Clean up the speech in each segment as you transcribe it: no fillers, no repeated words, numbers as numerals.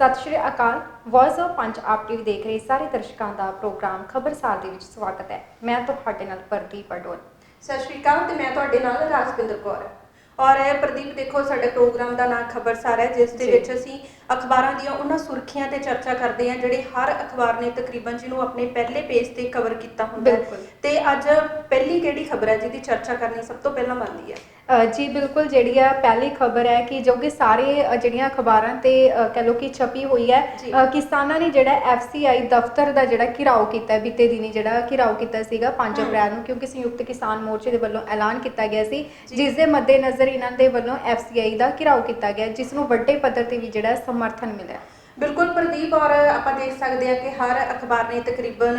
ਸਤਿ ਸ਼੍ਰੀ ਅਕਾਲ। Voice of Punjab TV ਦੇਖ ਰਹੇ ਸਾਰੇ ਦਰਸ਼ਕਾਂ ਦਾ ਪ੍ਰੋਗਰਾਮ ਖਬਰਸਾਰ ਦੇ ਵਿੱਚ ਸਵਾਗਤ ਹੈ। ਮੈਂ ਤੁਹਾਡੇ ਨਾਲ ਪ੍ਰਦੀਪ ਅਡੋਲ। ਸਤਿ ਸ਼੍ਰੀ ਅਕਾਲ ਤੇ ਮੈਂ ਤੁਹਾਡੇ ਨਾਲ ਰਾਜਪਿੰਦਰ ਕੌਰ। ਔਰ ਪ੍ਰਦੀਪ ਦੇਖੋ, ਸਾਡੇ ਪ੍ਰੋਗਰਾਮ ਦਾ ਨਾਮ ਖਬਰਸਾਰ ਹੈ, ਜਿਸ ਦੇ ਵਿੱਚ ਅਸੀਂ ਅਖਬਾਰਾਂ ਦੀਆਂ ਉਹਨਾਂ ਸੁਰਖੀਆਂ ਤੇ ਚਰਚਾ ਕਰਦੇ ਹਾਂ ਜਿਹੜੇ ਹਰ ਅਖਬਾਰ ਨੇ ਤਕਰੀਬਨ ਜਿਹਨੂੰ ਆਪਣੇ ਪਹਿਲੇ ਪੇਜ ਤੇ ਕਵਰ ਕੀਤਾ ਹੁੰਦਾ ਹੈ। ਤੇ ਅੱਜ ਪਹਿਲੀ ਕਿਹੜੀ ਖਬਰ ਹੈ ਜਿਹਦੀ ਚਰਚਾ ਕਰਨੀ ਸਭ ਤੋਂ ਪਹਿਲਾਂ ਬਣਦੀ ਹੈ? ਜੀ ਬਿਲਕੁਲ, ਜਿਹੜੀ ਆ ਪਹਿਲੀ ਖਬਰ ਹੈ ਕਿ ਜੋ ਕਿ ਸਾਰੇ ਜਿਹੜੀਆਂ ਅਖਬਾਰਾਂ ਤੇ ਕਹਿ ਲਓ ਕਿ ਛਪੀ ਹੋਈ ਹੈ। ਕਿਸਾਨਾਂ ਨੇ ਜਿਹੜਾ FCI ਦਫ਼ਤਰ ਦਾ ਜਿਹੜਾ ਘਿਰਾਓ ਕੀਤਾ ਬੀਤੇ ਦਿਨੀ, ਜਿਹੜਾ ਘਿਰਾਓ ਕੀਤਾ ਸੀਗਾ 5 ਅਪ੍ਰੈਲ ਨੂੰ, ਕਿਉਂਕਿ ਸੰਯੁਕਤ ਕਿਸਾਨ ਮੋਰਚੇ ਦੇ ਵੱਲੋਂ ਐਲਾਨ ਕੀਤਾ ਗਿਆ ਸੀ, ਜਿਸ ਦੇ ਮੱਦੇਨਜ਼ਰ ਇਹਨਾਂ ਦੇ ਵੱਲੋਂ FCI ਦਾ ਘਿਰਾਓ ਕੀਤਾ ਗਿਆ, ਜਿਸ ਨੂੰ ਵੱਡੇ ਪੱਧਰ ਤੇ ਵੀ ਜਿਹੜਾ ਸਮਰਥਨ ਮਿਲਿਆ। ਬਿਲਕੁਲ ਪ੍ਰਦੀਪ, ਔਰ ਆਪਾਂ ਦੇਖ ਸਕਦੇ ਹਾਂ ਕਿ ਹਰ ਅਖਬਾਰ ਨੇ ਤਕਰੀਬਨ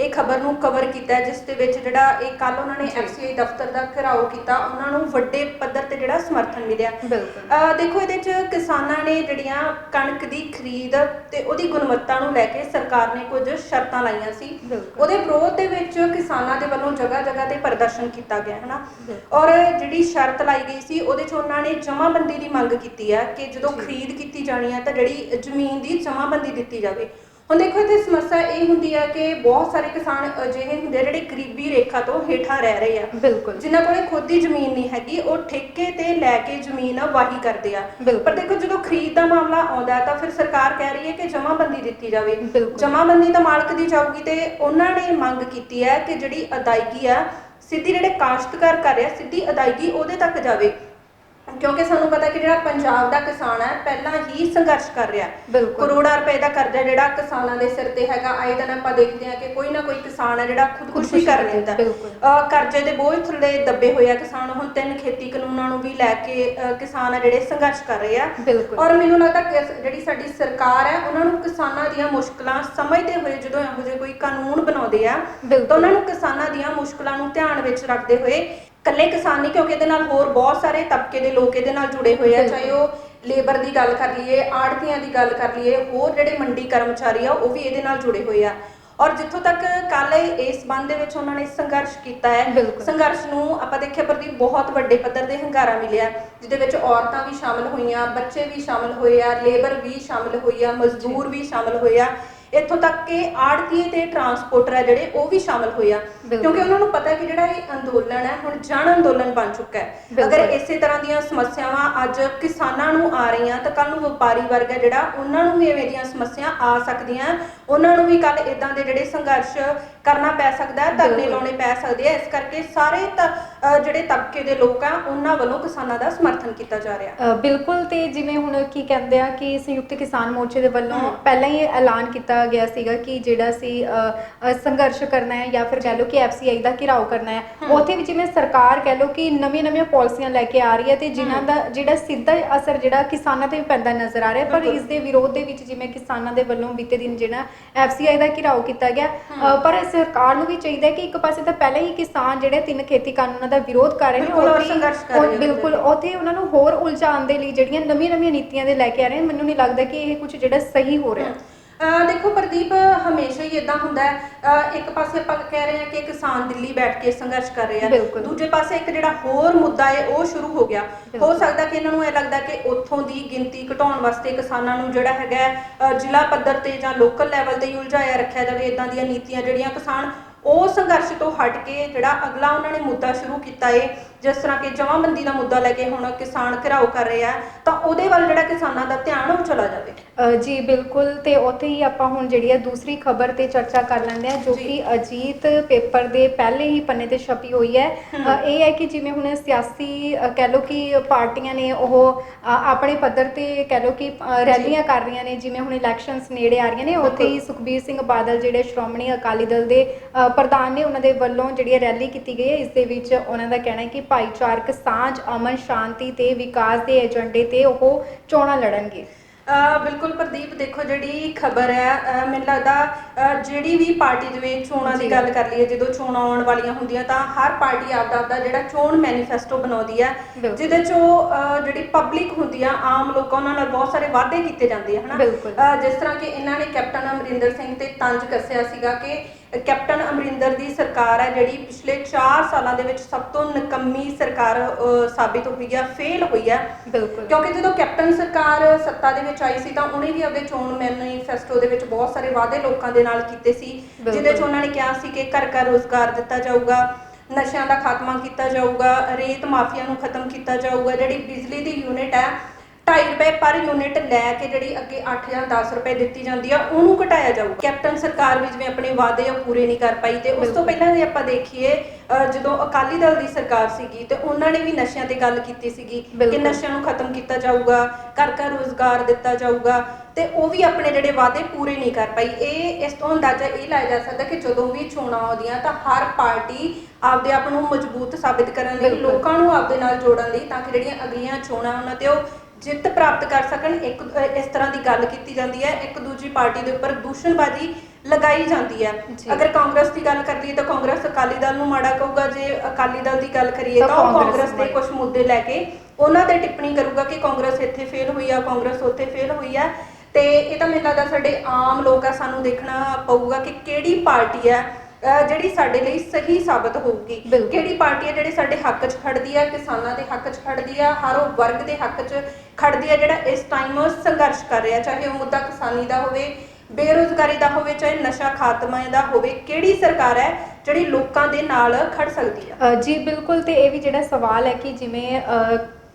ਇਹ ਖਬਰ ਨੂੰ ਕਵਰ ਕੀਤਾ, ਜਿਸ ਦੇ ਵਿੱਚ ਜਿਹੜਾ ਇਹ ਕੱਲ ਉਹਨਾਂ ਨੇ FCI ਦਫ਼ਤਰ ਦਾ ਘਿਰਾਓ ਕੀਤਾ, ਉਹਨਾਂ ਨੂੰ ਵੱਡੇ ਪੱਧਰ ਤੇ ਜਿਹੜਾ ਸਮਰਥਨ ਮਿਲਿਆ। ਦੇਖੋ, ਇਹਦੇ 'ਚ ਕਿਸਾਨਾਂ ਨੇ ਜਿਹੜੀਆਂ ਕਣਕ ਦੀ ਖਰੀਦ ਤੇ ਉਹਦੀ ਗੁਣਵੱਤਾ ਨੂੰ ਲੈ ਕੇ ਸਰਕਾਰ ਨੇ ਕੁਝ ਸ਼ਰਤਾਂ ਲਾਈਆਂ ਸੀ। ਉਹਦੇ ਵਿਰੋਧ ਦੇ ਵਿੱਚ ਕਿਸਾਨਾਂ ਦੇ ਵੱਲੋਂ ਜਗ੍ਹਾ ਜਗ੍ਹਾ ਤੇ ਪ੍ਰਦਰਸ਼ਨ ਕੀਤਾ ਗਿਆ ਹੈ ਨਾ। ਔਰ ਜਿਹੜੀ ਸ਼ਰਤ ਲਾਈ ਗਈ ਸੀ ਉਹਦੇ 'ਚ ਉਹਨਾਂ ਨੇ ਜਮ੍ਹਾਂਬੰਦੀ ਦੀ ਮੰਗ ਕੀਤੀ ਹੈ ਕਿ ਜਦੋਂ ਖਰੀਦ ਕੀਤੀ ਜਾਣੀ ਹੈ ਤਾਂ ਜਿਹੜੀ ਜ਼ਮੀਨ ਦੀ ਜਮ੍ਹਾਂਬੰਦੀ ਦਿੱਤੀ ਜਾਵੇ। ਹੁਣ ਦੇਖੋ, ਇੱਥੇ ਸਮੱਸਿਆ ਇਹ ਹੁੰਦੀ ਹੈ ਕਿ ਬਹੁਤ ਸਾਰੇ ਕਿਸਾਨ ਅਜਿਹੇ ਹੁੰਦੇ ਆ ਜਿਹੜੇ ਗਰੀਬੀ ਰੇਖਾ ਤੋਂ ਹੇਠਾਂ ਰਹਿ ਰਹੇ ਆ, ਜਿਨ੍ਹਾਂ ਕੋਲੇ ਖੁਦ ਦੀ ਜ਼ਮੀਨ ਨਹੀਂ ਹੈਗੀ, ਉਹ ਠੇਕੇ ਤੇ ਲੈ ਕੇ ਜ਼ਮੀਨ ਵਾਹੀ ਕਰਦੇ ਆ। ਪਰ ਦੇਖੋ, ਜਦੋਂ ਖਰੀਦ ਦਾ ਮਾਮਲਾ ਆਉਂਦਾ ਤਾਂ ਫਿਰ ਸਰਕਾਰ ਕਹਿ ਰਹੀ ਹੈ ਕਿ ਜਮ੍ਹਾਂਬੰਦੀ ਦਿੱਤੀ ਜਾਵੇ। ਜਮ੍ਹਾਂਬੰਦੀ ਤਾਂ ਮਾਲਕ ਦੀ ਜਾਊਗੀ, ਤੇ ਉਹਨਾਂ ਨੇ ਮੰਗ ਕੀਤੀ ਹੈ ਕਿ ਜਿਹੜੀ ਅਦਾਇਗੀ ਆ ਸਿੱਧੀ ਜਿਹੜੇ ਕਾਸ਼ਤਕਾਰ ਕਰ ਰਿਹਾ, ਸਿੱਧੀ ਅਦਾਇਗੀ ਉਹਦੇ ਤੱਕ ਜਾਵੇ, ਕਿਉਂਕਿ ਸਾਨੂੰ ਪਤਾ ਕਿ ਜਿਹੜਾ ਪੰਜਾਬ ਦਾ ਕਿਸਾਨ ਹੈ ਪਹਿਲਾਂ ਹੀ ਸੰਘਰਸ਼ ਕਰ ਰਿਹਾ। ਕਰੋੜਾਂ ਰੁਪਏ ਦਾ ਕਰਜ਼ਾ ਜਿਹੜਾ ਕਿਸਾਨਾਂ ਦੇ ਸਿਰ ਤੇ ਹੈਗਾ। ਆਏ ਦਿਨ ਆਪਾਂ ਦੇਖਦੇ ਹਾਂ ਕਿ ਕੋਈ ਨਾ ਕੋਈ ਕਿਸਾਨ ਹੈ ਜਿਹੜਾ ਖੁਦਕੁਸ਼ੀ ਕਰ ਲੈਂਦਾ। ਕਰਜ਼ੇ ਦੇ ਬੋਝ ਥੱਲੇ ਦੱਬੇ ਹੋਏ ਆ ਕਿਸਾਨ। ਹੁਣ 3 ਖੇਤੀ ਕਾਨੂੰਨਾਂ ਨੂੰ ਵੀ ਲੈ ਕੇ ਕਿਸਾਨ ਆ ਜਿਹੜੇ ਸੰਘਰਸ਼ ਕਰ ਰਹੇ ਆ। ਔਰ ਮੈਨੂੰ ਲੱਗਦਾ ਜਿਹੜੀ ਸਾਡੀ ਸਰਕਾਰ ਹੈ ਉਹਨਾਂ ਨੂੰ ਕਿਸਾਨਾਂ ਦੀਆਂ ਮੁਸ਼ਕਲਾਂ ਸਮਝਦੇ ਹੋਏ ਜਦੋਂ ਇਹੋ ਜਿਹੇ ਕੋਈ ਕਾਨੂੰਨ ਬਣਾਉਂਦੇ ਆ ਤਾਂ ਉਹਨਾਂ ਨੂੰ ਕਿਸਾਨਾਂ ਦੀਆਂ ਮੁਸ਼ਕਲਾਂ ਨੂੰ ਧਿਆਨ ਵਿੱਚ ਰੱਖਦੇ ਹੋਏ, ਇਕੱਲੇ ਕਿਸਾਨ ਨਹੀਂ ਕਿਉਂਕਿ ਇਹਦੇ ਨਾਲ ਹੋਰ ਬਹੁਤ ਸਾਰੇ ਤਬਕੇ ਦੇ ਲੋਕ ਇਹਦੇ ਨਾਲ ਜੁੜੇ ਹੋਏ ਆ, ਚਾਹੇ ਉਹ ਲੇਬਰ ਦੀ ਗੱਲ ਕਰ ਲਈਏ, ਆੜ੍ਹਤੀਆਂ ਦੀ ਗੱਲ ਕਰ ਲਈਏ, ਹੋਰ ਜਿਹੜੇ ਮੰਡੀ ਕਰਮਚਾਰੀ ਆ ਉਹ ਵੀ ਇਹਦੇ ਨਾਲ ਜੁੜੇ ਹੋਏ ਆ। ਔਰ ਜਿੱਥੋਂ ਤੱਕ ਕੱਲ ਇਸ ਸੰਬੰਧ ਦੇ ਵਿੱਚ ਉਹਨਾਂ ਨੇ ਸੰਘਰਸ਼ ਕੀਤਾ ਹੈ, ਸੰਘਰਸ਼ ਨੂੰ ਆਪਾਂ ਦੇਖਿਆ ਪ੍ਰਤੀ ਬਹੁਤ ਵੱਡੇ ਪੱਧਰ ਤੇ ਹੁੰਗਾਰਾ ਮਿਲਿਆ, ਜਿਹਦੇ ਵਿੱਚ ਔਰਤਾਂ ਵੀ ਸ਼ਾਮਲ ਹੋਈਆਂ, ਬੱਚੇ ਵੀ ਸ਼ਾਮਲ ਹੋਏ ਆ, ਲੇਬਰ ਵੀ ਸ਼ਾਮਲ ਹੋਈ ਆ, ਮਜ਼ਦੂਰ ਵੀ ਸ਼ਾਮਲ ਹੋਏ ਆ, ਇੱਥੋਂ ਤੱਕ ਕਿ ਆੜ੍ਹਤੀਏ ਤੇ ਟਰਾਂਸਪੋਰਟਰ ਹੈ ਜਿਹੜੇ ਉਹ ਵੀ ਸ਼ਾਮਲ ਹੋਏ ਆ, ਕਿਉਂਕਿ ਉਹਨਾਂ ਨੂੰ ਪਤਾ ਕਿ ਜਿਹੜਾ ਇਹ ਅੰਦੋਲਨ ਹੈ ਹੁਣ ਜਨ ਅੰਦੋਲਨ ਬਣ ਚੁੱਕਾ ਹੈ। ਅਗਰ ਇਸੇ ਤਰ੍ਹਾਂ ਦੀਆਂ ਸਮੱਸਿਆਵਾਂ ਅੱਜ ਕਿਸਾਨਾਂ ਨੂੰ ਆ ਰਹੀਆਂ ਤਾਂ ਕੱਲ ਨੂੰ ਵਪਾਰੀ ਵਰਗ ਹੈ ਜਿਹੜਾ ਉਹਨਾਂ ਨੂੰ ਵੀ ਇਵੇਂ ਦੀਆਂ ਸਮੱਸਿਆ ਆ ਸਕਦੀਆਂ, ਉਹਨਾਂ ਨੂੰ ਵੀ ਕੱਲ ਇਦਾਂ ਦੇ ਜਿਹੜੇ ਸੰਘਰਸ਼ ਕਰਨਾ ਪੈ ਸਕਦਾ ਹੈ, ਧਰਨੇ ਲਾਉਣੇ ਪੈ ਸਕਦੇ ਆ। ਇਸ ਕਰਕੇ ਸਾਰੇ ਜਿਹੜੇ ਤਬਕੇ ਦੇ ਲੋਕ ਆ ਉਹਨਾਂ ਵੱਲੋਂ ਕਿਸਾਨਾਂ ਦਾ ਸਮਰਥਨ ਕੀਤਾ ਜਾ ਰਿਹਾ। ਬਿਲਕੁਲ, ਤੇ ਜਿਵੇਂ ਹੁਣ ਕੀ ਕਹਿੰਦੇ ਆ ਕਿ ਸੰਯੁਕਤ ਕਿਸਾਨ ਮੋਰਚੇ ਦੇ ਵੱਲੋਂ ਪਹਿਲਾਂ ਹੀ ਐਲਾਨ ਕੀਤਾ ਗਿਆ ਸੀਗਾ ਕਿ ਜਿਹੜਾ ਸੀ ਸੰਘਰਸ਼ ਕਰਨਾ ਹੈ ਜਾਂ ਫਿਰ ਕਹਿ ਲਓ ਕਿ FCI ਦਾ ਘਿਰਾਓ ਕਰਨਾ ਹੈ। ਉੱਥੇ ਵੀ ਜਿਵੇਂ ਸਰਕਾਰ ਕਹਿ ਲਓ ਕਿ ਨਵੀਆਂ ਪਾਲਿਸੀਆਂ ਲੈ ਕੇ ਆ ਰਹੀ ਹੈ ਤੇ ਜਿਨ੍ਹਾਂ ਦਾ ਜਿਹੜਾ ਸਿੱਧਾ ਅਸਰ ਜਿਹੜਾ ਕਿਸਾਨਾਂ ਤੇ ਵੀ ਪੈਂਦਾ ਨਜ਼ਰ ਆ ਰਿਹਾ, ਪਰ ਇਸ ਦੇ ਵਿਰੋਧ ਦੇ ਵਿੱਚ ਜਿਵੇਂ ਕਿਸਾਨਾਂ ਦੇ ਵੱਲੋਂ ਬੀਤੇ ਦਿਨ ਜਿਹੜਾ FCI ਦਾ ਘਿਰਾਓ ਕੀਤਾ ਗਿਆ, ਪਰ ਸਰਕਾਰ ਨੂੰ ਵੀ ਚਾਹੀਦਾ ਕਿ ਇੱਕ ਪਾਸੇ ਤਾਂ ਪਹਿਲਾਂ ਹੀ ਕਿਸਾਨ ਜਿਹੜੇ 3 ਖੇਤੀ ਕਾਨੂੰਨਾਂ ਦਾ ਵਿਰੋਧ ਕਰ ਰਹੇ ਨੇ, ਬਿਲਕੁਲ ਉੱਥੇ ਉਹਨਾਂ ਨੂੰ ਹੋਰ ਉਲਝਾਉਣ ਦੇ ਲਈ ਜਿਹੜੀਆਂ ਨਵੀਆਂ ਨੀਤੀਆਂ ਦੇ ਲੈ ਕੇ ਆ ਰਹੇ, ਮੈਨੂੰ ਨਹੀਂ ਲੱਗਦਾ ਕਿ ਇਹ ਕੁਝ ਜਿਹੜਾ ਸਹੀ ਹੋ ਰਿਹਾ। ਦੇਖੋ ਪ੍ਰਦੀਪ, ਹਮੇਸ਼ਾ ਹੀ ਇਦਾਂ ਹੁੰਦਾ ਹੈ। ਇੱਕ ਪਾਸੇ ਆਪਾਂ ਕਹਿ ਰਹੇ ਹਾਂ ਕਿ ਕਿਸਾਨ ਦਿੱਲੀ ਬੈਠ ਕੇ ਸੰਘਰਸ਼ ਕਰ ਰਹੇ ਆ, ਦੂਜੇ ਪਾਸੇ ਇੱਕ ਜਿਹੜਾ ਹੋਰ ਮੁੱਦਾ ਹੈ ਉਹ ਸ਼ੁਰੂ ਹੋ ਗਿਆ। ਹੋ ਸਕਦਾ ਕਿ ਇਹਨਾਂ ਨੂੰ ਇਹ ਲੱਗਦਾ ਕਿ ਉੱਥੋਂ ਦੀ ਗਿਣਤੀ ਘਟਾਉਣ ਵਾਸਤੇ ਕਿਸਾਨਾਂ ਨੂੰ ਜਿਹੜਾ ਹੈਗਾ ਜ਼ਿਲ੍ਹਾ ਪੱਧਰ ਤੇ ਜਾਂ ਲੋਕਲ ਲੈਵਲ ਤੇ ਹੀ ਉਲਝਾਇਆ ਰੱਖਿਆ ਜਾਵੇ। ਇਦਾਂ ਦੀਆਂ ਨੀਤੀਆਂ ਜਿਹੜੀਆਂ ਕਿਸਾਨ ਉਹ ਸੰਘਰਸ਼ ਤੋਂ ਹਟ ਕੇ ਜਿਹੜਾ ਅਗਲਾ ਉਹਨਾਂ ਨੇ ਮੁੱਦਾ ਸ਼ੁਰੂ ਕੀਤਾ ਹੈ, ਜਿਸ ਤਰ੍ਹਾਂ ਕਿ ਜਮ੍ਹਾਂਬੰਦੀ ਦਾ ਮੁੱਦਾ ਲੈ ਕੇ ਹੁਣ ਕਿਸਾਨ ਘਿਰਾਓ ਕਰ ਰਹੇ ਆ, ਤਾਂ ਉਹਦੇ ਵੱਲ ਜਿਹੜਾ ਕਿਸਾਨਾਂ ਦਾ ਧਿਆਨ ਉਹ ਚਲਾ ਜਾਵੇ। ਜੀ ਬਿਲਕੁਲ, ਤੇ ਉੱਥੇ ਹੀ ਆਪਾਂ ਹੁਣ ਜਿਹੜੀ ਹੈ ਦੂਸਰੀ ਖਬਰ ਤੇ ਚਰਚਾ ਕਰ ਲੈਂਦੇ ਹਾਂ, ਜੋ ਕਿ ਅਜੀਤ ਪੇਪਰ ਦੇ ਪਹਿਲੇ ਹੀ ਪੰਨੇ ਤੇ ਛਪੀ ਹੋਈ ਹੈ। ਇਹ ਹੈ ਕਿ ਜਿਵੇਂ ਹੁਣ ਸਿਆਸੀ ਕਹਿ ਲਓ ਕਿ ਪਾਰਟੀਆਂ ਨੇ ਉਹ ਆਪਣੇ ਪੱਧਰ ਤੇ ਕਹਿ ਲਓ ਕਿ ਰੈਲੀਆਂ ਕਰ ਰਹੀਆਂ ਨੇ, ਜਿਵੇਂ ਹੁਣ ਇਲੈਕਸ਼ਨਸ ਨੇੜੇ ਆ ਰਹੀਆਂ ਨੇ। ਉੱਥੇ ਹੀ ਸੁਖਬੀਰ ਸਿੰਘ ਬਾਦਲ ਜਿਹੜੇ ਸ਼੍ਰੋਮਣੀ ਅਕਾਲੀ ਦਲ ਦੇ ਪ੍ਰਧਾਨ ਨੇ, ਉਹਨਾਂ ਦੇ ਵੱਲੋਂ ਜਿਹੜੀ ਰੈਲੀ ਕੀਤੀ ਗਈ ਹੈ। ਇਸ ਦੇ ਵਿੱਚ ਉਹਨਾਂ ਦਾ ਕਹਿਣਾ ਹੈ ਕਿ ਭਾਈਚਾਰਕ ਸਾਂਝ, ਅਮਨ ਸ਼ਾਂਤੀ ਤੇ ਵਿਕਾਸ ਦੇ ਏਜੰਡੇ ਤੇ ਉਹ ਚੋਣਾਂ ਲੜਨਗੇ। ਬਿਲਕੁਲ ਪ੍ਰਦੀਪ, ਦੇਖੋ ਜਿਹੜੀ ਖਬਰ ਹੈ, ਮੈਨੂੰ ਲੱਗਦਾ ਜਿਹੜੀ ਵੀ ਪਾਰਟੀ, ਜਿਵੇਂ ਚੋਣਾਂ ਦੀ ਗੱਲ ਕਰ ਲਈਏ, ਜਦੋਂ ਚੋਣਾਂ ਆਉਣ ਵਾਲੀਆਂ ਹੁੰਦੀਆਂ ਤਾਂ ਹਰ ਪਾਰਟੀ ਆਪਦਾ ਜਿਹੜਾ ਚੋਣ ਮੈਨੀਫੈਸਟੋ ਬਣਾਉਂਦੀ ਹੈ, ਜਿਹਦੇ 'ਚ ਜਿਹੜੀ ਪਬਲਿਕ ਹੁੰਦੀ ਆ, ਆਮ ਲੋਕਾਂ, ਉਹਨਾਂ ਨਾਲ ਬਹੁਤ ਸਾਰੇ ਵਾਅਦੇ ਕੀਤੇ ਜਾਂਦੇ ਆ, ਹੈ ਨਾ। ਜਿਸ ਤਰ੍ਹਾਂ ਕਿ ਇਹਨਾਂ ਨੇ ਕੈਪਟਨ ਅਮਰਿੰਦਰ ਸਿੰਘ ਤੇ ਤੰਜ ਕੱਸਿਆ ਸੀਗਾ ਕਿ ਕੈਪਟਨ ਅਮਰਿੰਦਰ ਦੀ ਸਰਕਾਰ ਹੈ ਜਿਹੜੀ ਪਿਛਲੇ 4 ਸਾਲਾਂ ਦੇ ਵਿੱਚ ਸਭ ਤੋਂ ਨਿਕੰਮੀ ਸਰਕਾਰ ਸਾਬਿਤ ਹੋਈ ਹੈ, ਫੇਲ ਹੋਈ ਹੈ। ਬਿਲਕੁਲ, ਕਿਉਂਕਿ ਜਦੋਂ ਕੈਪਟਨ ਸਰਕਾਰ ਸੱਤਾ ਦੇ ਵਿੱਚ ਆਈ ਸੀ ਤਾਂ ਉਹਨੇ ਵੀ ਆਪਣੇ ਚੋਣ ਮੈਨੀਫੈਸਟੋ ਦੇ ਵਿੱਚ ਬਹੁਤ ਸਾਰੇ ਵਾਅਦੇ ਲੋਕਾਂ ਦੇ ਨਾਲ ਕੀਤੇ ਸੀ, ਜਿਹਦੇ 'ਚ ਉਹਨਾਂ ਨੇ ਕਿਹਾ ਸੀ ਕਿ ਘਰ ਘਰ ਰੁਜ਼ਗਾਰ ਦਿੱਤਾ ਜਾਊਗਾ, ਨਸ਼ਿਆਂ ਦਾ ਖਾਤਮਾ ਕੀਤਾ ਜਾਊਗਾ, ਰੇਤ ਮਾਫੀਆ ਨੂੰ ਖਤਮ ਕੀਤਾ ਜਾਊਗਾ, ਜਿਹੜੀ ਬਿਜਲੀ ਦੀ ਯੂਨਿਟ ਹੈ 2.5 ਰੁਪਏ ਪਰ ਯੂਨਿਟ ਲੈ ਕੇ ਜਿਹੜੀ ਅੱਗੇ 8 ਜਾਂ 10 ਰੁਪਏ ਦਿੱਤੀ ਜਾਂਦੀ ਆ ਉਹਨੂੰ ਘਟਾਇਆ ਜਾਊਗਾ। ਕੈਪਟਨ ਸਰਕਾਰ ਵੀ ਜਿਵੇਂ ਆਪਣੇ ਵਾਅਦੇ ਉਹ ਪੂਰੇ ਨਹੀਂ ਕਰ ਪਾਈ ਤੇ ਉਸ ਤੋਂ ਪਹਿਲਾਂ ਜੇ ਆਪਾਂ ਦੇਖੀਏ ਜਦੋਂ ਅਕਾਲੀ ਦਲ ਦੀ ਸਰਕਾਰ ਸੀਗੀ ਤੇ ਉਹਨਾਂ ਨੇ ਵੀ ਨਸ਼ਿਆਂ ਤੇ ਗੱਲ ਕੀਤੀ ਸੀਗੀ ਕਿ ਨਸ਼ਿਆਂ ਨੂੰ ਖਤਮ ਕੀਤਾ ਜਾਊਗਾ, ਘਰ ਘਰ ਰੁਜ਼ਗਾਰ ਦਿੱਤਾ ਜਾਊਗਾ, ਤੇ ਉਹ ਵੀ ਆਪਣੇ ਜਿਹੜੇ ਵਾਅਦੇ ਪੂਰੇ ਨਹੀਂ ਕਰ ਪਾਈ। ਇਸ ਤੋਂ ਅੰਦਾਜ਼ਾ ਇਹ ਲਾਇਆ ਜਾ ਸਕਦਾ ਕਿ ਜਦੋਂ ਵੀ ਚੋਣਾਂ ਆਉਂਦੀਆਂ ਤਾਂ ਹਰ ਪਾਰਟੀ ਆਪਦੇ ਆਪ ਨੂੰ ਮਜ਼ਬੂਤ ਸਾਬਿਤ ਕਰਨ ਲਈ, ਲੋਕਾਂ ਨੂੰ ਆਪਦੇ ਨਾਲ ਜੋੜਨ ਲਈ, ਤਾਂ ਕਿ ਜਿਹੜੀਆਂ ਅਗਲੀਆਂ ਚੋਣਾਂ ਉਹਨਾਂ ਤੇ ਉਹ ਜਿੱਤ ਪ੍ਰਾਪਤ ਕਰ ਸਕਣ। ਇਸ ਤਰ੍ਹਾਂ ਦੀ ਗੱਲ ਕੀਤੀ ਜਾਂਦੀ ਹੈ, ਇੱਕ ਦੂਜੀ ਪਾਰਟੀ ਦੇ ਉੱਪਰ ਦੂਸ਼ਣਬਾਜ਼ੀ ਲਗਾਈ ਜਾਂਦੀ ਹੈ। ਅਗਰ ਕਾਂਗਰਸ ਦੀ ਗੱਲ ਕਰੀਏ ਤਾਂ ਕਾਂਗਰਸ ਅਕਾਲੀ ਦਲ ਨੂੰ ਮਾੜਾ ਕਹੂਗਾ, ਜੇ ਅਕਾਲੀ ਦਲ ਦੀ ਗੱਲ ਕਰੀਏ ਤਾਂ ਉਹ ਕਾਂਗਰਸ ਦੇ ਕੁਝ ਮੁੱਦੇ ਲੈ ਕੇ ਉਹਨਾਂ ਤੇ ਟਿੱਪਣੀ ਕਰੂਗਾ ਕਿ ਕਾਂਗਰਸ ਇੱਥੇ ਫੇਲ ਹੋਈ ਆ, ਕਾਂਗਰਸ ਉੱਥੇ ਫੇਲ ਹੋਈ ਆ। ਤੇ ਇਹ ਤਾਂ ਮੈਨੂੰ ਲੱਗਦਾ ਸਾਡੇ ਆਮ ਲੋਕ ਆ, ਸਾਨੂੰ ਦੇਖਣਾ ਪਊਗਾ ਕਿ ਕਿਹੜੀ ਪਾਰਟੀ ਹੈ ਜਿਹੜੀ ਸਾਡੇ ਲਈ ਸਹੀ ਸਾਬਤ ਹੋਊਗੀ, ਕਿਹੜੀ ਪਾਰਟੀ ਹੈ ਜਿਹੜੀ ਸਾਡੇ ਹੱਕ 'ਚ ਖੜਦੀ ਹੈ, ਕਿਸਾਨਾਂ ਦੇ ਹੱਕ 'ਚ ਖੜਦੀ ਆ, ਹਰ ਉਹ ਵਰਗ ਦੇ ਹੱਕ 'ਚ ਖੜਦੀ ਹੈ ਜਿਹੜਾ ਇਸ ਟਾਈਮ ਸੰਘਰਸ਼ ਕਰ ਰਿਹਾ, ਚਾਹੇ ਉਹ ਮੁੱਦਾ ਕਿਸਾਨੀ ਦਾ ਹੋਵੇ, ਬੇਰੁਜ਼ਗਾਰੀ ਦਾ ਹੋਵੇ, ਚਾਹੇ ਨਸ਼ਾ ਖਾਤਮੇ ਦਾ ਹੋਵੇ। ਕਿਹੜੀ ਸਰਕਾਰ ਹੈ ਜਿਹੜੀ ਲੋਕਾਂ ਦੇ ਨਾਲ ਖੜ ਸਕਦੀ ਹੈ? ਜੀ ਬਿਲਕੁਲ, ਤੇ ਇਹ ਵੀ ਜਿਹੜਾ ਸਵਾਲ ਹੈ ਕਿ ਜਿਵੇਂ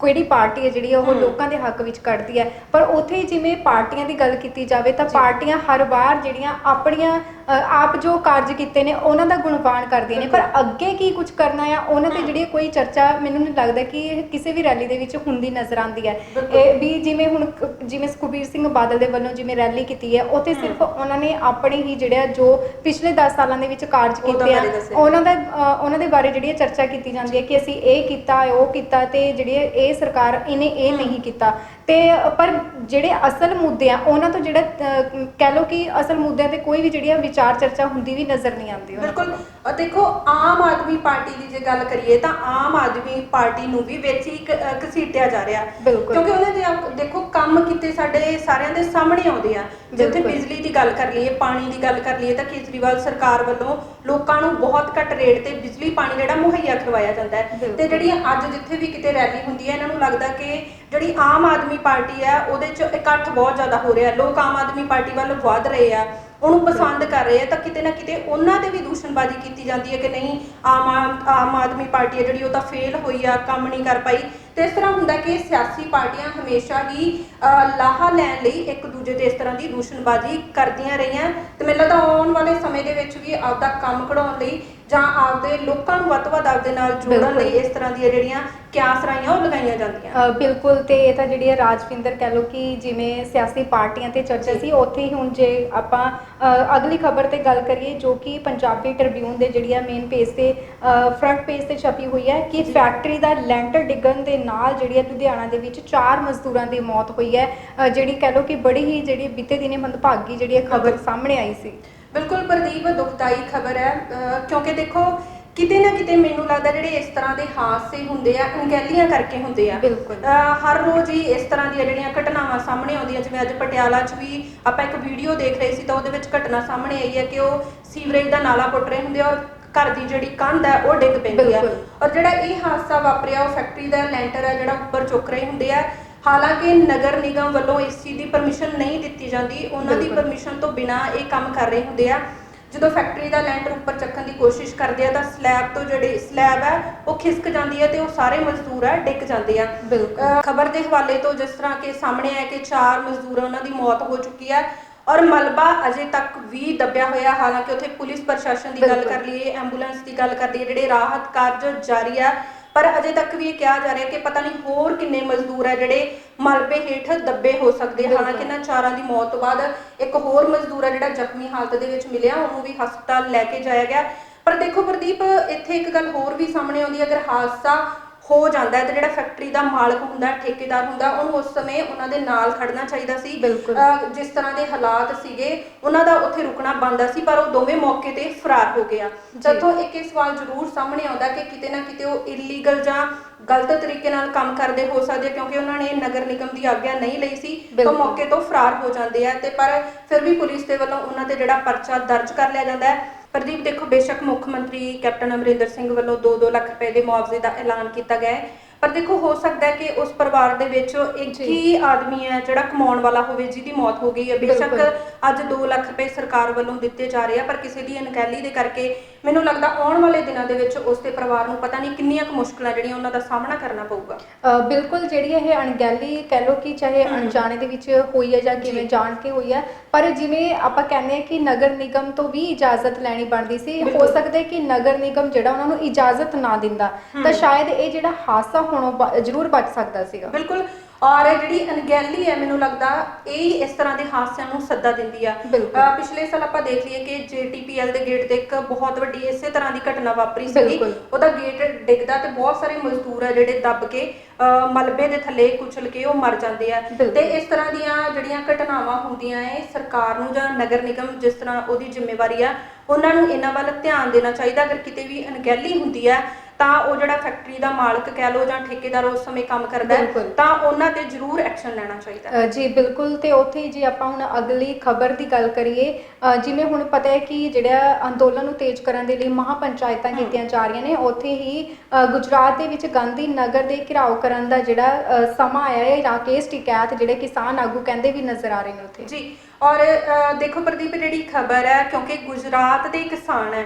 ਕਿਹੜੀ ਪਾਰਟੀ ਹੈ ਜਿਹੜੀ ਉਹ ਲੋਕਾਂ ਦੇ ਹੱਕ ਵਿੱਚ ਕੱਢਦੀ ਹੈ, ਪਰ ਉੱਥੇ ਜਿਵੇਂ ਪਾਰਟੀਆਂ ਦੀ ਗੱਲ ਕੀਤੀ ਜਾਵੇ ਤਾਂ ਪਾਰਟੀਆਂ ਹਰ ਵਾਰ ਜਿਹੜੀਆਂ ਆਪਣੀਆਂ ਆਪ ਜੋ ਕਾਰਜ ਕੀਤੇ ਨੇ ਉਹਨਾਂ ਦਾ ਗੁਣਗਾਨ ਕਰਦੀਆਂ ਨੇ, ਪਰ ਅੱਗੇ ਕੀ ਕੁਝ ਕਰਨਾ ਆ ਉਹਨਾਂ ਤੇ ਜਿਹੜੀ ਕੋਈ ਚਰਚਾ ਮੈਨੂੰ ਨਹੀਂ ਲੱਗਦਾ ਕਿ ਕਿਸੇ ਵੀ ਰੈਲੀ ਦੇ ਵਿੱਚ ਹੁੰਦੀ ਨਜ਼ਰ ਆਉਂਦੀ ਹੈ। ਇਹ ਵੀ ਜਿਵੇਂ ਸੁਖਬੀਰ ਸਿੰਘ ਬਾਦਲ ਦੇ ਵੱਲੋਂ ਜਿਵੇਂ ਰੈਲੀ ਕੀਤੀ ਹੈ, ਉੱਥੇ ਸਿਰਫ ਉਹਨਾਂ ਨੇ ਆਪਣੇ ਹੀ ਜਿਹੜਾ ਜੋ ਪਿਛਲੇ 10 ਸਾਲਾਂ ਦੇ ਵਿੱਚ ਕਾਰਜ ਕੀਤੇ ਆ ਉਹਨਾਂ ਦੇ ਬਾਰੇ ਜਿਹੜੀ ਚਰਚਾ ਕੀਤੀ ਜਾਂਦੀ ਹੈ ਕਿ ਅਸੀਂ ਇਹ ਕੀਤਾ, ਉਹ ਕੀਤਾ, ਤੇ ਜਿਹੜੀ ਇਹ ਸਰਕਾਰ ਇਹਨੇ ਇਹ ਨਹੀਂ ਕੀਤਾ। ਤੇ ਪਰ ਜਿਹੜੇ ਅਸਲ ਮੁੱਦੇ ਆ ਉਹਨਾਂ ਤੋਂ ਜਿਹੜਾ ਕਹਿ ਲਓ ਕਿ ਅਸਲ ਮੁੱਦਿਆਂ ਤੇ ਕੋਈ ਵੀ ਜਿਹੜੀ ਵਿਚਾਰ ਚਰਚਾ ਹੁੰਦੀ ਵੀ ਨਜ਼ਰ ਨਹੀਂ ਆਉਂਦੀ। ਬਿਲਕੁਲ, ਦੇਖੋ ਆਮ ਆਦਮੀ ਪਾਰਟੀ ਦੀ ਜੇ ਗੱਲ ਕਰੀਏ ਤਾਂ ਆਮ ਆਦਮੀ ਪਾਰਟੀ ਨੂੰ ਵੀ ਵਿੱਚ ਹੀ ਘਸੀਟਿਆ ਜਾ ਰਿਹਾ, ਕਿਉਂਕਿ ਉਹਨੇ ਜੇ ਦੇਖੋ ਕੰਮ ਕੀਤੇ ਸਾਡੇ ਸਾਰਿਆਂ ਦੇ ਸਾਹਮਣੇ ਆਉਂਦੇ ਆ। ਜੇ ਉੱਥੇ ਬਿਜਲੀ ਦੀ ਗੱਲ ਕਰ ਲਈਏ, ਪਾਣੀ ਦੀ ਗੱਲ ਕਰ ਲਈਏ ਤਾਂ ਕੇਜਰੀਵਾਲ ਸਰਕਾਰ ਵੱਲੋਂ ਲੋਕਾਂ ਨੂੰ ਬਹੁਤ ਘੱਟ ਰੇਟ ਤੇ ਬਿਜਲੀ ਪਾਣੀ ਜਿਹੜਾ ਮੁਹੱਈਆ ਕਰਵਾਇਆ ਜਾਂਦਾ ਹੈ। ਤੇ ਜਿਹੜੀ ਅੱਜ ਜਿੱਥੇ ਵੀ ਕਿਤੇ ਰੈਲੀ ਹੁੰਦੀ ਹੈ, ਇਹਨਾਂ ਨੂੰ ਲੱਗਦਾ ਕਿ ਜਿਹੜੀ ਆਮ ਆਦਮੀ ਪਾਰਟੀ ਹੈ ਉਹਦੇ 'ਚ ਇਕੱਠ ਬਹੁਤ ਜ਼ਿਆਦਾ ਹੋ ਰਿਹਾ, ਲੋਕ ਆਮ ਆਦਮੀ ਪਾਰਟੀ ਵੱਲ ਵੱਧ ਰਹੇ ਆ, ਉਹਨੂੰ ਪਸੰਦ ਕਰ ਰਹੇ ਆ, ਤਾਂ ਕਿਤੇ ਨਾ ਕਿਤੇ ਉਹਨਾਂ ਦੇ ਵੀ ਦੂਸ਼ਣਬਾਜ਼ੀ ਕੀਤੀ ਜਾਂਦੀ ਹੈ ਕਿ ਨਹੀਂ ਆਮ ਆਦਮੀ ਪਾਰਟੀ ਹੈ ਜਿਹੜੀ ਉਹ ਤਾਂ ਫੇਲ ਹੋਈ ਆ, ਕੰਮ ਨਹੀਂ ਕਰ ਪਾਈ। ਤੇ ਇਸ ਤਰ੍ਹਾਂ ਹੁੰਦਾ ਕਿ ਸਿਆਸੀ ਪਾਰਟੀਆਂ ਹਮੇਸ਼ਾ ਹੀ ਲਾਹਾ ਲੈਣ ਲਈ ਇੱਕ ਦੂਜੇ ਤੇ ਇਸ ਤਰ੍ਹਾਂ ਦੀ ਦੂਸ਼ਣਬਾਜ਼ੀ ਕਰਦੀਆਂ ਰਹੀਆਂ। ਤੇ ਮੈਨੂੰ ਲੱਗਦਾ ਆਉਣ ਵਾਲੇ ਸਮੇਂ ਦੇ ਵਿੱਚ ਵੀ ਆਪਦਾ ਕੰਮ ਕਢਾਉਣ ਲਈ ਜਾਂ ਆਪਦੇ ਲੋਕਾਂ ਨੂੰ ਵੱਧ ਤੋਂ ਵੱਧ ਆਪਦੇ ਨਾਲ ਜੋੜਨ ਲਈ ਇਸ ਤਰ੍ਹਾਂ ਦੀਆਂ ਜਿਹੜੀਆਂ ਕਿਆਸਰਾਈਆਂ ਉਹ ਲਗਾਈਆਂ ਜਾਂਦੀਆਂ। ਬਿਲਕੁਲ, ਤੇ ਇਹ ਤਾਂ ਜਿਹੜੀ ਰਾਜਵਿੰਦਰ ਕਹਿ ਲਓ ਕਿ ਜਿਵੇਂ ਸਿਆਸੀ ਪਾਰਟੀਆਂ ਤੇ ਚਰਚਾ ਸੀ, ਉੱਥੇ ਹੀ ਹੁਣ ਜੇ ਆਪਾਂ ਅਗਲੀ ਖਬਰ ਤੇ ਗੱਲ ਕਰੀਏ ਜੋ ਕਿ ਪੰਜਾਬੀ ਟ੍ਰਿਬਿਊਨ ਦੇ ਜਿਹੜੀ ਆ ਮੇਨ ਪੇਜ ਤੇ ਫਰੰਟ ਪੇਜ ਤੇ ਛਪੀ ਹੋਈ ਹੈ ਕਿ ਫੈਕਟਰੀ ਦਾ ਲੈਂਟਰ ਡਿੱਗਣ ਦੇ ਨਾਲ ਜਿਹੜੀ ਹੈ ਲੁਧਿਆਣਾ ਦੇ ਵਿੱਚ 4 ਮਜ਼ਦੂਰਾਂ ਦੀ ਮੌਤ ਹੋਈ ਹੈ, ਜਿਹੜੀ ਕਹਿ ਲਓ ਕਿ ਬੜੀ ਹੀ ਜਿਹੜੀ ਬੀਤੇ ਦਿਨੇ ਮੰਦਭਾਗੀ ਜਿਹੜੀ ਖਬਰ ਸਾਹਮਣੇ ਆਈ ਸੀ। ਬਿਲਕੁਲ ਪ੍ਰਦੀਪ, ਦੁਖਦਾਈ ਖਬਰ ਹੈ, ਕਿਉਂਕਿ ਦੇਖੋ ਕਿਤੇ ਨਾ ਕਿਤੇ ਮੈਨੂੰ ਲੱਗਦਾ ਜਿਹੜੇ ਇਸ ਤਰ੍ਹਾਂ ਦੇ ਹਾਦਸੇ ਹੁੰਦੇ ਆ ਅਣਗਹਿਲੀਆਂ ਕਰਕੇ ਹੁੰਦੇ ਆ। ਹਰ ਰੋਜ਼ ਹੀ ਇਸ ਤਰ੍ਹਾਂ ਦੀਆਂ ਜਿਹੜੀਆਂ ਘਟਨਾਵਾਂ ਸਾਹਮਣੇ ਆਉਂਦੀਆਂ, ਜਿਵੇਂ ਅੱਜ ਪਟਿਆਲਾ 'ਚ ਵੀ ਆਪਾਂ ਇੱਕ ਵੀਡੀਓ ਦੇਖ ਰਹੇ ਸੀ ਤਾਂ ਉਹਦੇ ਵਿੱਚ ਘਟਨਾ ਸਾਹਮਣੇ ਆਈ ਹੈ ਕਿ ਉਹ ਸੀਵਰੇਜ ਦਾ ਨਾਲਾ ਪੁੱਟ ਰਹੇ ਹੁੰਦੇ ਆ, ਘਰ ਦੀ ਜਿਹੜੀ ਕੰਧ ਹੈ ਉਹ ਡਿੱਗ ਪੈਂਦੀ ਆ, ਔਰ ਜਿਹੜਾ ਇਹ ਹਾਦਸਾ ਵਾਪਰਿਆ ਉਹ ਫੈਕਟਰੀ ਦਾ ਲੈਂਟਰ ਹੈ ਜਿਹੜਾ ਉੱਪਰ ਚੁੱਕ ਰਹੇ ਹੁੰਦੇ ਆ। ਹਾਲਾਂਕਿ ਨਗਰ ਨਿਗਮ ਵੱਲੋਂ ਇਸ ਚੀਜ਼ ਦੀ ਪਰਮਿਸ਼ਨ ਨਹੀਂ ਦਿੱਤੀ ਜਾਂਦੀ, ਉਹਨਾਂ ਦੀ ਪਰਮਿਸ਼ਨ ਤੋਂ ਬਿਨਾਂ ਇਹ ਕੰਮ ਕਰ ਰਹੇ ਹੁੰਦੇ ਆ। ਜਦੋਂ ਫੈਕਟਰੀ ਦਾ ਲੈਂਟਰ ਉੱਪਰ ਚੱਕਣ ਦੀ ਕੋਸ਼ਿਸ਼ ਕਰਦੇ ਆ ਤਾਂ ਸਲੈਬ ਤੋਂ ਜਿਹੜੀ ਸਲੈਬ ਹੈ ਉਹ ਖਿਸਕ ਜਾਂਦੀ ਹੈ ਤੇ ਉਹ ਸਾਰੇ ਮਜ਼ਦੂਰ ਹੈ ਡਿੱਗ ਜਾਂਦੇ ਆ। ਖਬਰ ਦੇ ਹਵਾਲੇ ਤੋਂ ਜਿਸ ਤਰ੍ਹਾਂ ਕਿ ਸਾਹਮਣੇ ਆਇਆ ਕਿ 4 ਮਜ਼ਦੂਰਾਂ ਉਹਨਾਂ ਦੀ ਮੌਤ ਹੋ ਚੁੱਕੀ ਹੈ ਔਰ ਮਲਬਾ ਅਜੇ ਤੱਕ ਵੀ ਦੱਬਿਆ ਹੋਇਆ। ਹਾਲਾਂਕਿ ਉੱਥੇ ਪੁਲਿਸ ਪ੍ਰਸ਼ਾਸਨ ਦੀ ਗੱਲ ਕਰ ਲਈਏ, ਐਂਬੂਲੈਂਸ ਦੀ ਗੱਲ ਕਰ ਲਈਏ, ਜਿਹੜੇ ਰਾਹਤ ਕਾਰਜ ਜਾਰੀ ਆ, ਪਰ ਅਜੇ ਤੱਕ ਵੀ ਇਹ ਕਿਹਾ ਜਾ ਰਿਹਾ ਕਿ ਪਤਾ ਨਹੀਂ ਹੋਰ ਕਿੰਨੇ ਮਜ਼ਦੂਰ ਹੈ ਜਿਹੜੇ ਮਲਬੇ ਹੇਠ ਦੱਬੇ ਹੋ ਸਕਦੇ। ਹਾਲਾਂਕਿ ਇਹਨਾਂ 4 ਦੀ ਮੌਤ ਤੋਂ ਬਾਅਦ ਇੱਕ ਹੋਰ ਮਜ਼ਦੂਰ ਹੈ ਜਿਹੜਾ ਜ਼ਖਮੀ ਹਾਲਤ ਦੇ ਵਿੱਚ ਮਿਲਿਆ, ਉਹਨੂੰ ਵੀ ਹਸਪਤਾਲ ਲੈ ਕੇ ਜਾਇਆ ਗਿਆ। ਪਰ ਦੇਖੋ ਪ੍ਰਦੀਪ, ਇੱਥੇ ਇੱਕ ਗੱਲ ਹੋਰ ਵੀ ਸਾਹਮਣੇ ਆਉਂਦੀ ਹੈ, ਅਗਰ ਹਾਦਸਾ ਹੋ ਜਾਂਦਾ ਹੈ ਤੇ ਜਿਹੜਾ ਫੈਕਟਰੀ ਦਾ ਮਾਲਕ ਹੁੰਦਾ, ਠੇਕੇਦਾਰ ਹੁੰਦਾ, ਉਹਨੂੰ ਉਸ ਸਮੇਂ ਉਹਨਾਂ ਦੇ ਨਾਲ ਖੜਨਾ ਚਾਹੀਦਾ ਸੀ। ਜਿਸ ਤਰ੍ਹਾਂ ਦੇ ਹਾਲਾਤ ਸੀਗੇ ਉਹਨਾਂ ਦਾ ਉੱਥੇ ਰੁਕਣਾ ਬਣਦਾ ਸੀ, ਪਰ ਉਹ ਦੋਵੇਂ ਮੌਕੇ ਤੇ ਫਰਾਰ ਹੋ ਗਿਆ। ਜਦੋਂ ਇੱਕ ਸਵਾਲ ਜ਼ਰੂਰ ਸਾਹਮਣੇ ਆਉਂਦਾ ਕਿ ਕਿਤੇ ਨਾ ਕਿਤੇ ਉਹ ਇਲੀਗਲ ਜਾਂ ਗਲਤ ਤਰੀਕੇ ਨਾਲ ਕੰਮ ਕਰਦੇ ਹੋ ਸਕਦੇ, ਕਿਉਂਕਿ ਉਹਨਾਂ ਨੇ ਨਗਰ ਨਿਗਮ ਦੀ ਆਗਿਆ ਨਹੀਂ ਲਈ ਸੀ ਤਾਂ ਮੌਕੇ ਤੋਂ ਫਰਾਰ ਹੋ ਜਾਂਦੇ ਆ। ਤੇ ਪਰ ਫਿਰ ਵੀ ਪੁਲਿਸ ਦੇ ਵੱਲੋਂ ਉਹਨਾਂ ਤੇ ਜਿਹੜਾ ਪਰਚਾ ਦਰਜ ਕਰ ਲਿਆ ਜਾਂਦਾ ਹੈ ਪ੍ਰਦੀਪ ਦੇਖੋ, ਬੇਸ਼ੱਕ ਮੁੱਖ ਮੰਤਰੀ ਕੈਪਟਨ ਅਮਰਿੰਦਰ ਸਿੰਘ ਵੱਲੋਂ 2-2 ਲੱਖ ਰੁਪਏ ਦੇ ਮੁਆਵਜ਼ੇ ਦਾ ਐਲਾਨ ਕੀਤਾ ਗਿਆ ਹੈ, ਪਰ ਦੇਖੋ ਹੋ ਸਕਦਾ ਹੈ ਕਿ ਉਸ ਪਰਿਵਾਰ ਦੇ ਵਿੱਚ ਇੱਕ ਜੀ। ਹੀ ਆਦਮੀ ਹੈ ਜਿਹੜਾ ਕਮਾਉਣ ਵਾਲਾ ਹੋਵੇ ਜਿਹਦੀ ਮੌਤ ਹੋ ਗਈ ਹੈ। ਬੇਸ਼ੱਕ ਬਿਲਕੁਲ। ਅੱਜ 2 ਲੱਖ ਰੁਪਏ ਸਰਕਾਰ ਵੱਲੋਂ ਦਿੱਤੇ ਜਾ ਰਹੇ ਆ, ਪਰ ਕਿਸੇ ਦੀ ਅਣਗਹਿਲੀ ਦੇ ਕਰਕੇ ਮੈਨੂੰ ਲੱਗਦਾ ਆਉਣ ਵਾਲੇ ਦਿਨਾਂ ਦੇ ਵਿੱਚ ਉਸ ਦੇ ਪਰਿਵਾਰ ਨੂੰ ਪਤਾ ਨਹੀਂ ਕਿੰਨੀਆਂ ਕੁ ਮੁਸ਼ਕਲਾਂ ਜਿਹੜੀਆਂ ਉਹਨਾਂ ਦਾ ਸਾਹਮਣਾ ਕਰਨਾ ਪਊਗਾ। ਬਿਲਕੁਲ, ਜਿਹੜੀ ਇਹ ਅਣਗਹਿਲੀ ਕਹਿ ਲਓ ਕਿ ਚਾਹੇ ਅਣਜਾਣੇ ਦੇ ਵਿੱਚ ਹੋਈ ਹੈ ਜਾਂ ਕਿਵੇਂ ਜਾਣ ਕੇ ਹੋਈ ਹੈ, ਪਰ ਜਿਵੇਂ ਆਪਾਂ ਕਹਿੰਦੇ ਹਾਂ ਕਿ ਨਗਰ ਨਿਗਮ ਤੋਂ ਵੀ ਇਜਾਜ਼ਤ ਲੈਣੀ ਬਣਦੀ ਸੀ, ਹੋ ਸਕਦਾ ਹੈ ਕਿ ਨਗਰ ਨਿਗਮ ਜਿਹੜਾ ਉਹਨਾਂ ਨੂੰ ਇਜਾਜ਼ਤ ਨਾ ਦਿੰਦਾ ਤਾਂ ਸ਼ਾਇਦ ਇਹ ਜਿਹੜਾ ਹਾਦਸਾ ਹੋਣੋਂ ਜ਼ਰੂਰ ਬਚ ਸਕਦਾ ਸੀਗਾ। ਬਿਲਕੁਲ, ਔਰ ਜਿਹੜੀ ਅਣਗਹਿਲੀ ਹੈ ਮੈਨੂੰ ਲੱਗਦਾ ਇਹ ਇਸ ਤਰ੍ਹਾਂ ਦੇ ਹਾਦਸਿਆਂ ਨੂੰ ਸੱਦਾ ਦਿੰਦੀ ਆ। ਪਿਛਲੇ ਸਾਲ ਆਪਾਂ ਦੇਖ ਲਈਏ ਕਿ JTPL ਦੇ ਗੇਟ ਤੇ ਇੱਕ ਬਹੁਤ ਵੱਡੀ ਇਸੇ ਤਰ੍ਹਾਂ ਦੀ ਘਟਨਾ ਵਾਪਰੀ ਸੀ। ਉਹਦਾ ਗੇਟ ਡਿੱਗਦਾ ਤੇ ਬਹੁਤ ਸਾਰੇ ਮਜ਼ਦੂਰ ਆ ਜਿਹੜੇ ਦੱਬ ਕੇ ਮਲਬੇ ਦੇ ਥੱਲੇ ਕੁਚਲ ਕੇ ਉਹ ਮਰ ਜਾਂਦੇ ਆ। ਤੇ ਇਸ ਤਰ੍ਹਾਂ ਦੀਆਂ ਜਿਹੜੀਆਂ ਘਟਨਾਵਾਂ ਹੁੰਦੀਆਂ ਹੈ, ਸਰਕਾਰ ਨੂੰ ਜਾਂ ਨਗਰ ਨਿਗਮ ਜਿਸ ਤਰ੍ਹਾਂ ਉਹਦੀ ਜ਼ਿੰਮੇਵਾਰੀ ਆ, ਉਹਨਾਂ ਨੂੰ ਇਹਨਾਂ ਵੱਲ ਧਿਆਨ ਦੇਣਾ ਚਾਹੀਦਾ। ਅਗਰ ਕਿਤੇ ਵੀ ਅਣਗਹਿਲੀ ਹੁੰਦੀ ਹੈ ਤਾਂ ਉਹ ਜਿਹੜਾ ਫੈਕਟਰੀ ਦਾ ਮਾਲਕ ਕਹਿ ਲਓ ਜਾਂ ਠੇਕੇਦਾਰ ਉਸ ਸਮੇਂ ਕੰਮ ਕਰਦਾ ਹੈ ਤਾਂ ਉਹਨਾਂ ਤੇ ਜ਼ਰੂਰ ਐਕਸ਼ਨ ਲੈਣਾ ਚਾਹੀਦਾ। ਜੀ ਬਿਲਕੁਲ। ਤੇ ਉੱਥੇ ਜੇ ਆਪਾਂ ਹੁਣ ਅਗਲੀ ਖਬਰ ਦੀ ਗੱਲ ਕਰੀਏ, ਜਿਵੇਂ ਹੁਣ ਪਤਾ ਹੈ ਕਿ ਜਿਹੜਾ ਅੰਦੋਲਨ ਨੂੰ ਤੇਜ਼ ਕਰਨ ਦੇ ਲਈ ਮਹਾਪੰਚਾਇਤਾਂ ਕੀਤੀਆਂ ਜਾ ਰਹੀਆਂ ਨੇ, ਉੱਥੇ ਹੀ ਗੁਜਰਾਤ ਦੇ ਵਿੱਚ ਗਾਂਧੀ ਨਗਰ ਦੇ ਘਿਰਾਓ ਕਰਨ ਦਾ ਜਿਹੜਾ ਸਮਾਂ ਆਇਆ ਹੈ, ਰਾਕੇਸ਼ ਟਿਕੈਤ ਜਿਹੜੇ ਕਿਸਾਨ ਆਗੂ ਕਹਿੰਦੇ ਵੀ ਨਜ਼ਰ ਆ ਰਹੇ ਨੇ ਉੱਥੇ। ਜੀ, ਔਰ ਦੇਖੋ ਪ੍ਰਦੀਪ, ਜਿਹੜੀ ਖਬਰ ਹੈ ਕਿਉਂਕਿ ਗੁਜਰਾਤ ਦੇ ਕਿਸਾਨ ਹੈ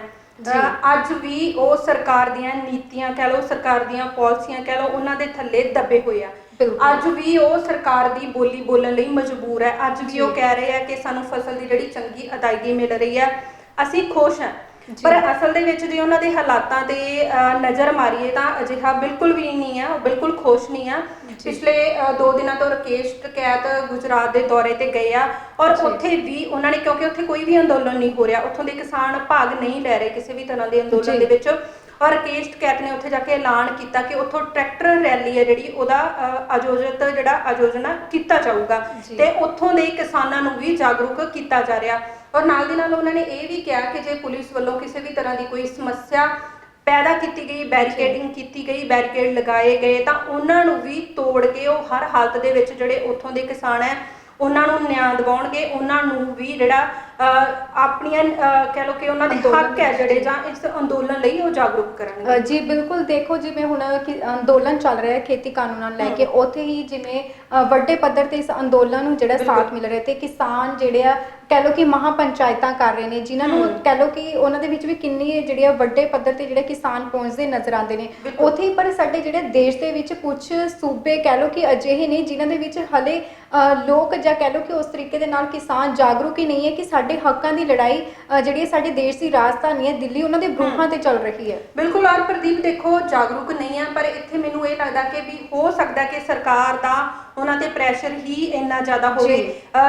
ਅੱਜ ਵੀ ਉਹ ਸਰਕਾਰ ਦੀਆਂ ਨੀਤੀਆਂ ਕਹਿ ਲਓ, ਸਰਕਾਰ ਦੀਆਂ ਪਾਲਿਸੀਆਂ ਕਹਿ ਲਓ, ਉਹਨਾਂ ਦੇ ਥੱਲੇ ਦੱਬੇ ਹੋਏ ਆ। ਅੱਜ ਵੀ ਉਹ ਸਰਕਾਰ ਦੀ ਬੋਲੀ ਬੋਲਣ ਲਈ ਮਜਬੂਰ ਹੈ। ਅੱਜ ਵੀ ਉਹ ਕਹਿ ਰਹੇ ਆ ਕਿ ਸਾਨੂੰ ਫਸਲ ਦੀ ਜਿਹੜੀ ਚੰਗੀ ਅਦਾਇਗੀ ਮਿਲ ਰਹੀ ਹੈ, ਅਸੀਂ ਖੁਸ਼ ਹਾਂ। ਪਰ ਅਸਲ ਦੇ ਵਿੱਚ ਜੇ ਉਹਨਾਂ ਦੇ ਹਾਲਾਤਾਂ ਤੇ ਨਜ਼ਰ ਮਾਰੀਏ ਤਾਂ ਅਜਿਹਾ ਬਿਲਕੁਲ ਵੀ ਨਹੀਂ ਆ, ਉਹ ਬਿਲਕੁਲ ਖੁਸ਼ ਨਹੀਂ ਆ। ਪਿਛਲੇ 2 ਦਿਨਾਂ ਤੋਂ ਰਾਕੇਸ਼ ਟਿਕੈਤ ਗੁਜਰਾਤ ਦੇ ਦੌਰੇ ਤੇ ਗਏ ਆ ਔਰ ਉੱਥੇ ਵੀ ਉਹਨਾਂ ਨੇ, ਕਿਉਂਕਿ ਉੱਥੇ ਕੋਈ ਵੀ ਅੰਦੋਲਨ ਨਹੀਂ ਹੋ ਰਿਹਾ, ਉੱਥੋਂ ਦੇ ਕਿਸਾਨ ਭਾਗ ਨਹੀਂ ਲੈ ਰਹੇ ਕਿਸੇ ਵੀ ਤਰ੍ਹਾਂ ਦੇ ਅੰਦੋਲਨ ਦੇ ਵਿੱਚ, ਔਰ ਰਾਕੇਸ਼ ਟਿਕੈਤ ਨੇ ਉੱਥੇ ਜਾ ਕੇ ਐਲਾਨ ਕੀਤਾ ਕਿ ਉੱਥੋਂ ਟਰੈਕਟਰ ਰੈਲੀ ਹੈ ਜਿਹੜੀ ਉਹਦਾ ਆਯੋਜਨ ਕੀਤਾ ਜਾਊਗਾ ਤੇ ਉੱਥੋਂ ਦੇ ਕਿਸਾਨਾਂ ਨੂੰ ਵੀ ਜਾਗਰੂਕ ਕੀਤਾ ਜਾ ਰਿਹਾ। ਔਰ ਨਾਲ ਦੀ ਨਾਲ ਉਹਨਾਂ ਨੇ ਇਹ ਵੀ ਕਿਹਾ ਕਿ ਜੇ ਪੁਲਿਸ ਵੱਲੋਂ ਕਿਸੇ ਵੀ ਤਰ੍ਹਾਂ ਦੀ ਕੋਈ ਸਮੱਸਿਆ ਪੈਦਾ ਕੀਤੀ ਗਈ, ਬੈਰੀਕੇਡਿੰਗ ਕੀਤੀ ਗਈ, ਬੈਰੀਕੇਡ ਲਗਾਏ ਗਏ ਤਾਂ ਉਹਨਾਂ ਨੂੰ ਵੀ ਤੋੜ ਕੇ ਉਹ ਹਰ ਹਾਲਤ ਦੇ ਵਿੱਚ ਜਿਹੜੇ ਉੱਥੋਂ ਦੇ ਕਿਸਾਨ ਹੈ ਉਹਨਾਂ ਨੂੰ ਨਿਆਂ ਦਿਵਾਉਣਗੇ। ਉਹਨਾਂ ਨੂੰ ਵੀ ਜਿਹੜਾ ਆਪਣੀਆਂ ਕਹਿ ਲਓ ਕਿ ਉਹਨਾਂ ਦੇ ਹੱਕ ਹੈ ਜਿਹੜੇ ਜਾਂ ਇਸ ਅੰਦੋਲਨ ਲਈ ਉਹ ਜਾਗਰੂਕ ਕਰਨਗੇ। ਜੀ ਬਿਲਕੁਲ। ਦੇਖੋ, ਜਿਵੇਂ ਹੁਣ ਅੰਦੋਲਨ ਚੱਲ ਰਿਹਾ ਹੈ ਖੇਤੀ ਕਾਨੂੰਨਾਂ ਨੂੰ ਲੈ ਕੇ, ਉੱਥੇ ਹੀ ਜਿਵੇਂ ਵੱਡੇ ਪੱਧਰ ਤੇ ਇਸ ਅੰਦੋਲਨ ਨੂੰ ਜਿਹੜਾ ਸਾਥ ਮਿਲ ਰਿਹਾ ਤੇ ਕਿਸਾਨ ਜਿਹੜੇ ਆ ਕਹਿ ਲਓ ਕਿ ਮਹਾਪੰਚਾਇਤਾਂ ਕਰ ਰਹੇ ਨੇ, ਜਿਨ੍ਹਾਂ ਨੂੰ ਕਹਿ ਲਓ ਕਿ ਉਹਨਾਂ ਦੇ ਵਿੱਚ ਵੀ ਕਿੰਨੀ ਜਿਹੜੀਆਂ ਵੱਡੇ ਪੱਧਰ ਤੇ ਜਿਹੜੇ ਕਿਸਾਨ ਪਹੁੰਚਦੇ ਨਜ਼ਰ ਆਉਂਦੇ ਨੇ ਉੱਥੇ ਹੀ। ਪਰ ਸਾਡੇ ਜਿਹੜੇ ਦੇਸ਼ ਦੇ ਵਿੱਚ ਕੁਝ ਸੂਬੇ ਕਹਿ ਲਓ ਕਿ ਅਜਿਹੇ ਨੇ ਜਿਨ੍ਹਾਂ ਦੇ ਵਿੱਚ ਹਲੇ ਲੋਕ ਜਾਂ ਕਹਿ ਲਓ ਕਿ ਉਸ ਤਰੀਕੇ ਦੇ ਨਾਲ ਕਿਸਾਨ ਜਾਗਰੂਕ ਹੀ ਨਹੀਂ ਹੈ ਕਿ ਸਾਡੇ ਹੱਕਾਂ ਦੀ ਲੜਾਈ ਜਿਹੜੀ ਸਾਡੇ ਦੇਸ਼ ਦੀ ਰਾਜਧਾਨੀ ਹੈ ਦਿੱਲੀ, ਉਹਨਾਂ ਦੇ ਬਰੂਹਾਂ ਤੇ ਚੱਲ ਰਹੀ ਹੈ। ਬਿਲਕੁਲ। ਔਰ ਪ੍ਰਦੀਪ ਦੇਖੋ, ਜਾਗਰੂਕ ਨਹੀਂ ਆ, ਪਰ ਇੱਥੇ ਮੈਨੂੰ ਇਹ ਲੱਗਦਾ ਕਿ ਵੀ ਹੋ ਸਕਦਾ ਕਿ ਸਰਕਾਰ ਦਾ ਉਹਨਾਂ ਤੇ ਪ੍ਰੈਸ਼ਰ ਹੀ ਇੰਨਾ ਜ਼ਿਆਦਾ ਹੋਵੇ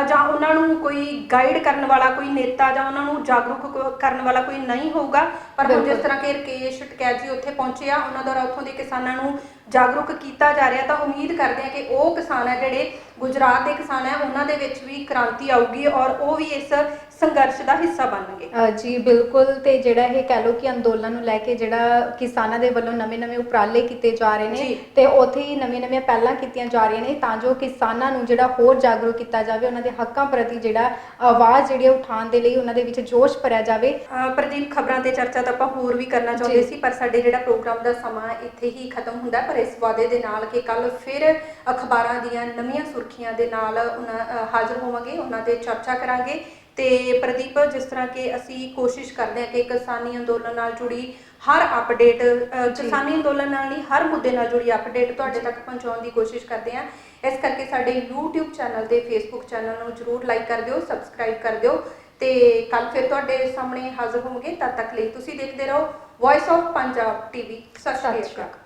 ਜਾਂ ਉਹਨਾਂ ਨੂੰ ਕੋਈ ਗਾਈਡ ਕਰਨ ਵਾਲਾ ਕੋਈ ਨੇਤਾ ਜਾਂ ਉਹਨਾਂ ਨੂੰ ਜਾਗਰੂਕ ਕਰਨ ਵਾਲਾ ਕੋਈ ਨਹੀਂ ਹੋਊਗਾ। ਪਰ ਹੁਣ ਜਿਸ ਤਰ੍ਹਾਂ ਕਿ ਰਾਕੇਸ਼ ਟਿਕੈਤ ਜੀ ਉੱਥੇ ਪਹੁੰਚੇ ਆ, ਉਹਨਾਂ ਦੁਆਰਾ ਉੱਥੋਂ ਦੇ ਕਿਸਾਨਾਂ ਨੂੰ ਜਾਗਰੂਕ ਕੀਤਾ ਜਾ ਰਿਹਾ, ਤਾਂ ਉਮੀਦ ਕਰਦੇ ਆ ਕਿ ਉਹ ਕਿਸਾਨ ਹੈ ਜਿਹੜੇ ਗੁਜਰਾਤ ਦੇ ਕਿਸਾਨ ਹੈ ਉਹਨਾਂ ਦੇ ਵਿੱਚ ਵੀ ਕ੍ਰਾਂਤੀ ਆਊਗੀ ਔਰ ਉਹ ਵੀ ਇਸ ਸੰਘਰਸ਼ ਦਾ ਹਿੱਸਾ ਬਣਨਗੇ। ਜੀ ਬਿਲਕੁਲ। ਤੇ ਜਿਹੜਾ ਇਹ ਕਹਿ ਲਓ ਕਿ ਅੰਦੋਲਨ ਨੂੰ ਲੈ ਕੇ ਜਿਹੜਾ ਕਿਸਾਨਾਂ ਦੇ ਵੱਲੋਂ ਨਵੇਂ ਉਪਰਾਲੇ ਕੀਤੇ ਜਾ ਰਹੇ ਨੇ ਤੇ ਉੱਥੇ ਹੀ ਨਵੀਆਂ ਪਹਿਲਾਂ ਕੀਤੀਆਂ ਜਾ ਰਹੀਆਂ ਨੇ ਤਾਂ ਜੋ ਕਿਸਾਨਾਂ ਨੂੰ ਜਿਹੜਾ ਹੋਰ ਜਾਗਰੂਕ ਕੀਤਾ ਜਾਵੇ, ਉਹਨਾਂ ਦੇ ਹੱਕਾਂ ਪ੍ਰਤੀ ਜਿਹੜਾ ਆਵਾਜ਼ ਜਿਹੜੀ ਉਠਾਉਣ ਦੇ ਲਈ ਉਹਨਾਂ ਦੇ ਵਿੱਚ ਜੋਸ਼ ਭਰਿਆ ਜਾਵੇ। ਪ੍ਰਦੀਪ, ਖਬਰਾਂ ਤੇ ਚਰਚਾ ਤਾਂ ਆਪਾਂ ਹੋਰ ਵੀ ਕਰਨਾ ਚਾਹੁੰਦੇ ਸੀ, ਪਰ ਸਾਡੇ ਜਿਹੜਾ ਪ੍ਰੋਗਰਾਮ ਦਾ ਸਮਾਂ ਇੱਥੇ ਹੀ ਖਤਮ ਹੁੰਦਾ। ਪਰ ਇਸ ਵਾਅਦੇ ਦੇ ਨਾਲ ਕਿ ਕੱਲ ਫਿਰ ਅਖਬਾਰਾਂ ਦੀਆਂ ਨਵੀਆਂ ਸੁਰਖੀਆਂ ਦੇ ਨਾਲ ਹਾਜ਼ਰ ਹੋਵਾਂਗੇ, ਉਹਨਾਂ ਤੇ ਚਰਚਾ ਕਰਾਂਗੇ। ਤੇ ਪ੍ਰਦੀਪ, ਜਿਸ ਤਰ੍ਹਾਂ ਕਿ ਅਸੀਂ ਕੋਸ਼ਿਸ਼ ਕਰਦੇ ਹਾਂ ਕਿ ਕਿਸਾਨੀ ਅੰਦੋਲਨ ਨਾਲ ਜੁੜੀ ਹਰ ਅਪਡੇਟ, ਕਿਸਾਨੀ ਅੰਦੋਲਨ ਨਾਲ ਨਹੀਂ ਹਰ ਮੁੱਦੇ ਨਾਲ ਜੁੜੀ ਅਪਡੇਟ ਤੁਹਾਡੇ ਤੱਕ ਪਹੁੰਚਾਉਣ ਦੀ ਕੋਸ਼ਿਸ਼ ਕਰਦੇ ਹਾਂ। ਇਸ ਕਰਕੇ ਸਾਡੇ YouTube ਚੈਨਲ ਤੇ Facebook ਚੈਨਲ ਨੂੰ ਜ਼ਰੂਰ ਲਾਈਕ ਕਰ ਦਿਓ, ਸਬਸਕ੍ਰਾਈਬ ਕਰ ਦਿਓ ਤੇ ਕੱਲ ਫਿਰ ਤੁਹਾਡੇ ਸਾਹਮਣੇ ਹਾਜ਼ਰ ਹੋਵਾਂਗੇ। ਤਦ ਤੱਕ ਲਈ ਤੁਸੀਂ ਦੇਖਦੇ ਰਹੋ ਵੌਇਸ ਆਫ ਪੰਜਾਬ TV। ਸਤਿ ਸ਼੍ਰੀ ਅਕਾਲ।